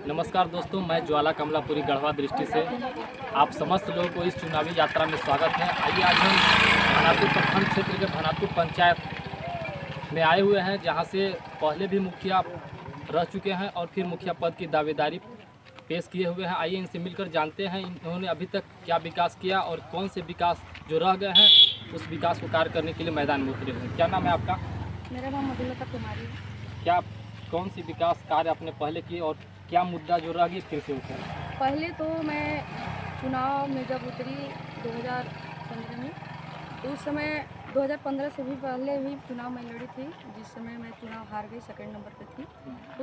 नमस्कार दोस्तों, मैं ज्वाला कमलापुरी गढ़वा दृष्टि से आप समस्त लोगों को इस चुनावी यात्रा में स्वागत है। आइए आज हम भनातुर प्रखंड क्षेत्र के भनातुर पंचायत में आए हुए हैं, जहां से पहले भी मुखिया रह चुके हैं और फिर मुखिया पद की दावेदारी पेश किए हुए हैं। आइए इनसे मिलकर जानते हैं इन्होंने अभी तक क्या विकास किया और कौन से विकास जो रह गए हैं उस विकास को कार्य करने के लिए मैदान में उतरे हुए हैं। क्या नाम है आपका? मेरा नाम मधुलता कुमारी है। क्या कौन सी विकास कार्य आपने पहले किए और क्या मुद्दा जो रह गया फिर से उठा? पहले तो मैं चुनाव में जब उतरी 2015 में, तो उस समय 2015 से भी पहले भी चुनाव में लड़ी थी, जिस समय मैं चुनाव हार गई, सेकंड नंबर पे थी।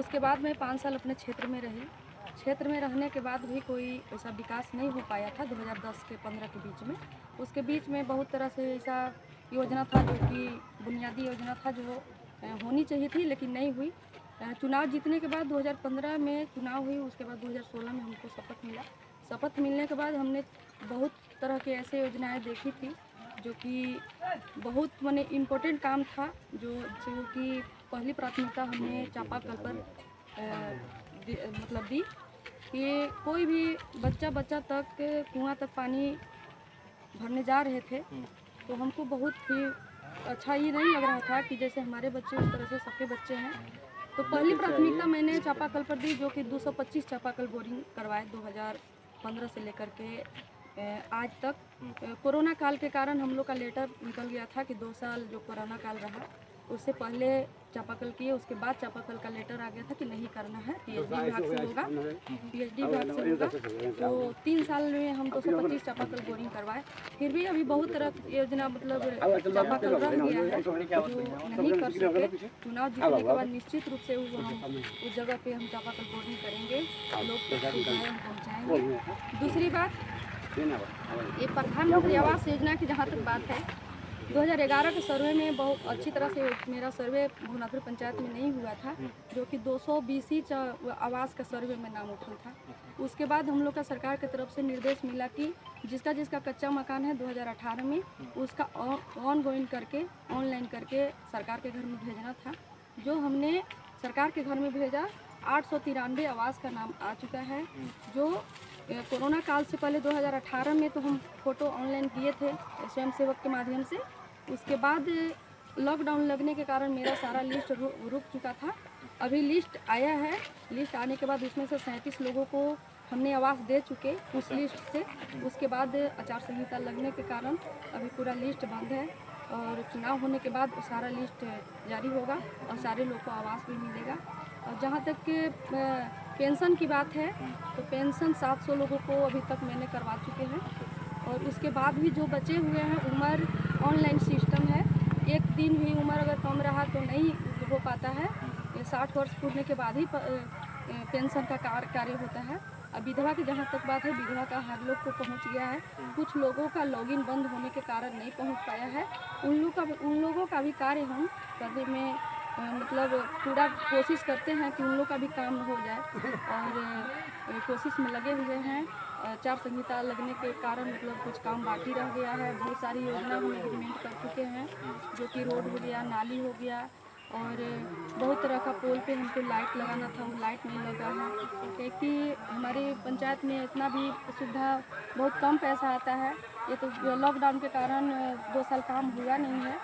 उसके बाद मैं 5 साल अपने क्षेत्र में रही। क्षेत्र में रहने के बाद भी कोई ऐसा विकास नहीं हो पाया था 2010 के 15 के बीच में। उसके बीच में बहुत तरह से ऐसा योजना था जो कि बुनियादी योजना था जो होनी चाहिए थी लेकिन नहीं हुई। चुनाव जीतने के बाद 2015 में चुनाव हुई, उसके बाद 2016 में हमको शपथ मिला। शपथ मिलने के बाद हमने बहुत तरह के ऐसे योजनाएं देखी थी जो कि बहुत माने इम्पोर्टेंट काम था, जो कि पहली प्राथमिकता हमने चापाकल पर दी कि कोई भी बच्चा तक कुआं तक पानी भरने जा रहे थे तो हमको बहुत ही अच्छा ही नहीं लग रहा था कि जैसे हमारे बच्चे उस तरह से सबके बच्चे हैं। तो पहली प्राथमिकता मैंने चापाकल पर दी, जो कि 225 चापाकल बोरिंग करवाए 2015 से लेकर के आज तक। कोरोना काल के कारण हम लोग का लेटर निकल गया था कि 2 साल जो कोरोना काल रहा उससे पहले चापाकल किए, उसके बाद चापाकल का लेटर आ गया था कि नहीं करना है, पीएचडी विभाग से होगा। तो 3 साल में हम 225 चापाकल बोरिंग करवाए। फिर भी अभी बहुत तरह की योजना चापाकल रह गया है जो नहीं कर सके। चुनाव जीतने के बाद निश्चित रूप से हम उस जगह पे हम चापाकल बोरिंग करेंगे, लोग तक सुविधाएं पहुँचाएँगे। दूसरी बात, ये प्रधानमंत्री आवास योजना की जहाँ तक बात है, 2011 के सर्वे में बहुत अच्छी तरह से मेरा सर्वे भनातुर पंचायत में नहीं हुआ था, जो कि 220 ही आवास का सर्वे में नाम उठा था। उसके बाद हम लोग का सरकार की तरफ से निर्देश मिला कि जिसका कच्चा मकान है 2018 में उसका ऑनगोइंग करके ऑनलाइन करके सरकार के घर में भेजना था, जो हमने सरकार के घर में भेजा। 893 आवास का नाम आ चुका है। जो कोरोना काल से पहले 2018 में तो हम फ़ोटो ऑनलाइन किए थे स्वयंसेवक के माध्यम से। उसके बाद लॉकडाउन लगने के कारण मेरा सारा लिस्ट रुक चुका था। अभी लिस्ट आया है, लिस्ट आने के बाद उसमें से 37 लोगों को हमने आवास दे चुके उस लिस्ट से। उसके बाद आचार संहिता लगने के कारण अभी पूरा लिस्ट बंद है और चुनाव होने के बाद सारा लिस्ट जारी होगा और सारे लोग को आवास भी मिलेगा। और जहाँ तक कि पेंशन की बात है तो पेंशन 700 लोगों को अभी तक मैंने करवा चुके हैं। और उसके बाद भी जो बचे हुए हैं, उम्र ऑनलाइन सिस्टम है, 1 दिन भी उम्र अगर कम रहा तो नहीं हो पाता है। 60 वर्ष पूरने के बाद ही पेंशन का कार्य होता है। अब विधवा की जहाँ तक बात है, विधवा का हर लोग को पहुँच गया है। कुछ लोगों का लॉगिन बंद होने के कारण नहीं पहुँच पाया है। उन लोगों का भी कार्य हम करने में पूरा कोशिश करते हैं कि उन लोग का भी काम हो जाए और कोशिश में लगे हुए हैं। आचार संहिता लगने के कारण कुछ काम बाकी रह गया है। बहुत सारी योजना हम इम्प्लीमेंट कर चुके हैं, जो कि रोड हो गया, नाली हो गया और बहुत तरह का पोल पे हमको लाइट लगाना था, वो लाइट नहीं लगा है क्योंकि हमारी पंचायत में इतना भी सुविधा बहुत कम पैसा आता है। ये तो लॉकडाउन के कारण 2 साल काम हुआ नहीं है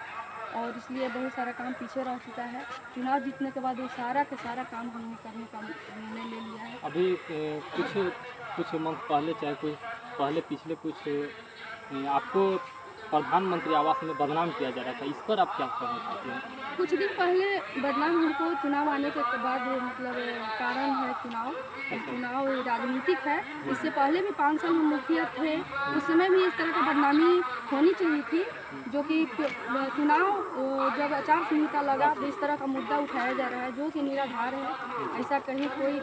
और इसलिए बहुत सारा काम पीछे रह चुका है। चुनाव जीतने के बाद वो सारा का सारा काम हमने करने का निर्णय ले लिया है। अभी कुछ मंथ पहले, चाहे कोई पहले पिछले कुछ आपको प्रधानमंत्री आवास में बदनाम किया जा रहा था, इस पर आप क्या कहना चाहते हैं? कुछ दिन पहले बदनाम हमको चुनाव आने के बाद कारण है चुनाव राजनीतिक है। इससे पहले भी 5 साल हम मुखिया थे, उस समय भी इस तरह की बदनामी होनी चाहिए थी, जो कि चुनाव जब आचार संहिता लगा तो इस तरह का मुद्दा उठाया जा रहा है जो कि निराधार है। ऐसा कहीं कोई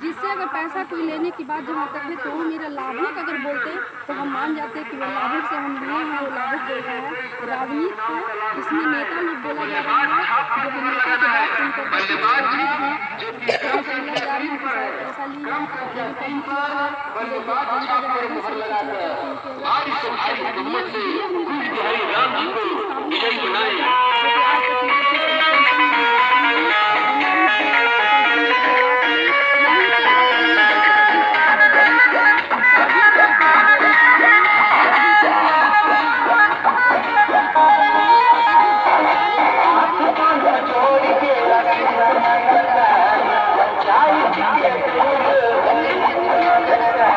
जिससे अगर पैसा कोई लेने की बात जहाँ तक है तो वो मेरा लाभुक अगर बोलते तो हम मान जाते कि वो लाभुक से हम लिए हैं, वो लाभुक बोल रहा है। राजनीति है, इसमें नेता लोग बोला जा रहा है, जो कि नेता के बात सुनकर पैसा लिया बदनाम करने के लिए किया जाता है?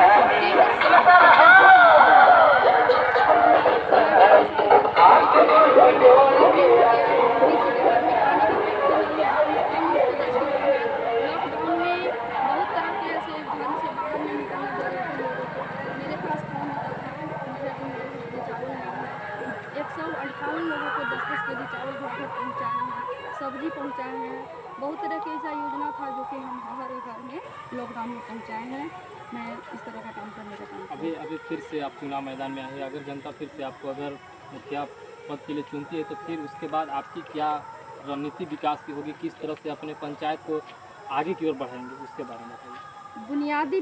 लॉकडाउन में बहुत तरह के ऐसे घर से बाहर नहीं निकलने दे रहे थे लोगों को। मेरे पास फोन होता था, मेरे घर में चावल नहीं है। 158 लोगों को 10-10 केजी चावल घर घर पहुँचाए हैं, सब्जी पहुँचाए हैं। बहुत तरह की ऐसा योजना था जो कि हम हर घर में लॉकडाउन में पहुँचाए हैं। मैं इस तरह का काम करने का काम अभी फिर से आप चुनाव मैदान में आए, अगर जनता फिर से आपको अगर मुखिया पद के लिए चुनती है तो फिर उसके बाद आपकी क्या रणनीति विकास की होगी, किस तरह से अपने पंचायत को आगे की ओर बढ़ाएंगे, उसके बारे में बताइए। बुनियादी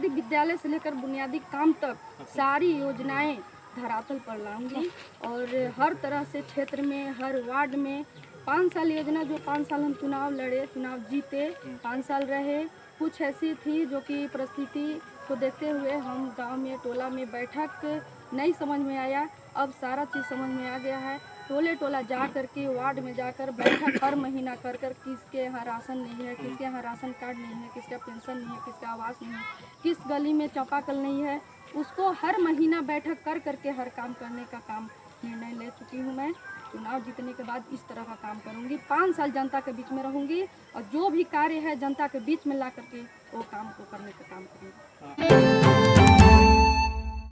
विद्यालय से लेकर बुनियादी काम तक सारी योजनाएं धरातल पर लाऊंगी और हर तरह से क्षेत्र में हर वार्ड में 5 साल योजना, जो 5 साल हम चुनाव लड़े, चुनाव जीते, 5 साल रहे, कुछ ऐसी थी जो कि परिस्थिति को देखते हुए हम गांव में टोला में बैठक नहीं समझ में आया। अब सारा चीज़ समझ में आ गया है। टोले टोला जा कर के वार्ड में जाकर बैठक हर महीना कर किसके यहाँ राशन नहीं है, किसके यहाँ राशन कार्ड नहीं है, किसका पेंशन नहीं है, किसका आवास नहीं है, किस गली में चापाकल नहीं है, उसको हर महीना बैठक कर करके हर काम करने का काम निर्णय ले चुकी हूँ। मैं चुनाव जीतने के बाद इस तरह का काम करूँगी। 5 साल जनता के बीच में रहूँगी और जो भी कार्य है जनता के बीच में ला करके वो काम को करने का काम करूँगी।